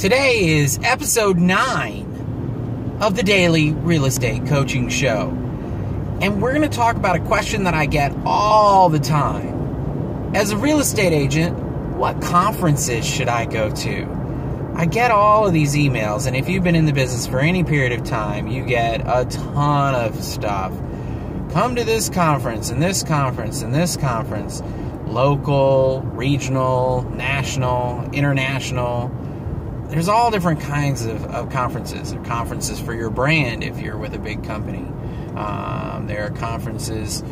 Today is episode 9 of the Daily Real Estate Coaching Show. And we're going to talk about a question that I get all the time. As a real estate agent, what conferences should I go to? I get all of these emails, and if you've been in the business for any period of time, you get a ton of stuff. Come to this conference, and this conference, and this conference. Local, regional, national, international. There's all different kinds of conferences. There are conferences for your brand if you're with a big company. There are conferences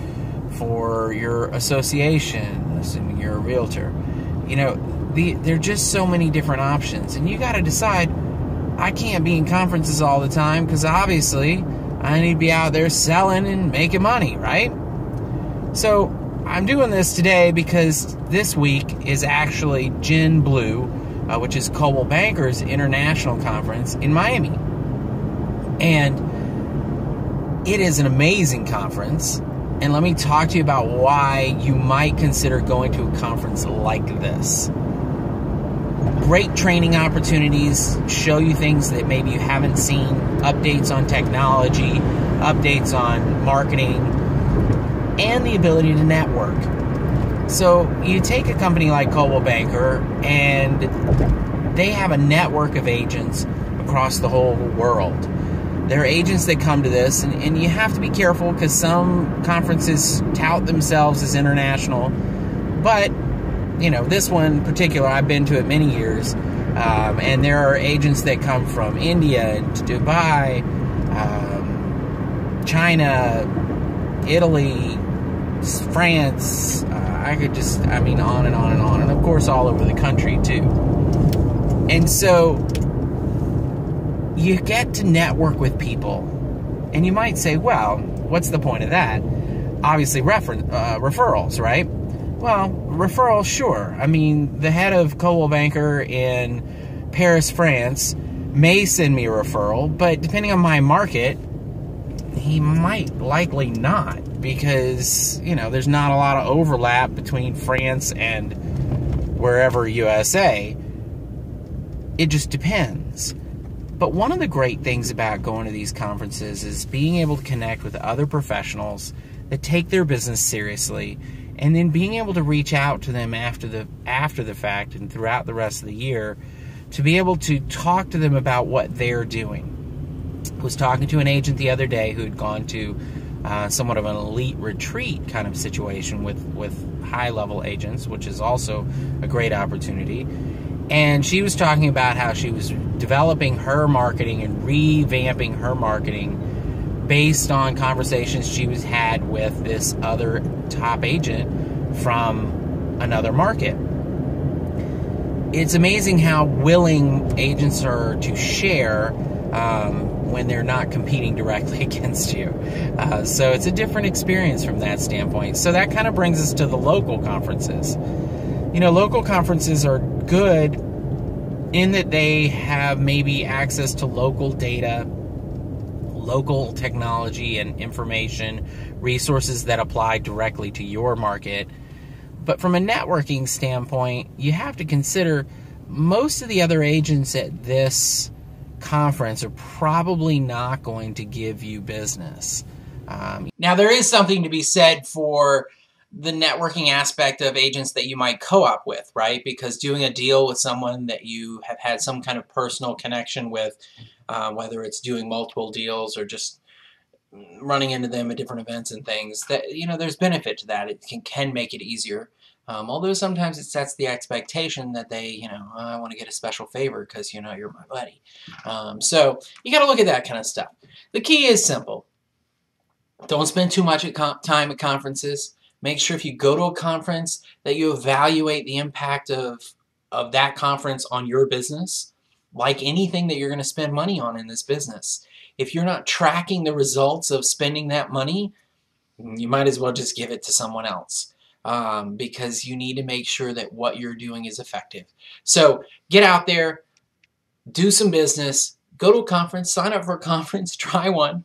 for your association, assuming you're a realtor. You know, there are just so many different options. And you got to decide, I can't be in conferences all the time because obviously I need to be out there selling and making money, right? So I'm doing this today because this week is actually Gen Blue, which is Coldwell Banker's International Conference in Miami. And it is an amazing conference. And let me talk to you about why you might consider going to a conference like this. Great training opportunities, show you things that maybe you haven't seen, updates on technology, updates on marketing, and the ability to network. So you take a company like Coldwell Banker, and they have a network of agents across the whole world. There are agents that come to this, and you have to be careful because some conferences tout themselves as international. But, you know, this one in particular, I've been to it many years, and there are agents that come from India, Dubai, China, Italy, France, on and on and on, and of course all over the country too. And so you get to network with people, and you might say, well, what's the point of that? Obviously referrals, right? Well, referrals, sure. I mean, the head of Coldwell Banker in Paris, France may send me a referral, but depending on my market, he might likely not, because, you know, there's not a lot of overlap between France and wherever USA. It just depends. But one of the great things about going to these conferences is being able to connect with other professionals that take their business seriously, and then being able to reach out to them after the fact and throughout the rest of the year to be able to talk to them about what they're doing. I was talking to an agent the other day who had gone to somewhat of an elite retreat kind of situation with high-level agents, which is also a great opportunity. And she was talking about how she was developing her marketing and revamping her marketing based on conversations she was had with this other top agent from another market. It's amazing how willing agents are to share when they're not competing directly against you. So it's a different experience from that standpoint. So that kind of brings us to the local conferences. You know, local conferences are good in that they have maybe access to local data, local technology and information, resources that apply directly to your market. But from a networking standpoint, you have to consider most of the other agents at this conference are probably not going to give you business. Now, there is something to be said for the networking aspect of agents that you might co-op with, right? Because doing a deal with someone that you have had some kind of personal connection with, whether it's doing multiple deals or just running into them at different events and things, that, you know, there's benefit to that. It can make it easier. Although sometimes it sets the expectation that they, you know, I want to get a special favor because, you know, you're my buddy. So you got to look at that kind of stuff. The key is simple. Don't spend too much time at conferences. Make sure if you go to a conference that you evaluate the impact of that conference on your business, like anything that you're going to spend money on in this business. If you're not tracking the results of spending that money, you might as well just give it to someone else. Because you need to make sure that what you're doing is effective. So get out there, do some business, go to a conference, sign up for a conference, try one.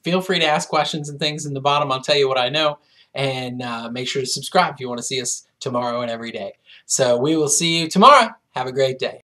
Feel free to ask questions and things in the bottom. I'll tell you what I know. And make sure to subscribe if you want to see us tomorrow and every day. So we will see you tomorrow. Have a great day.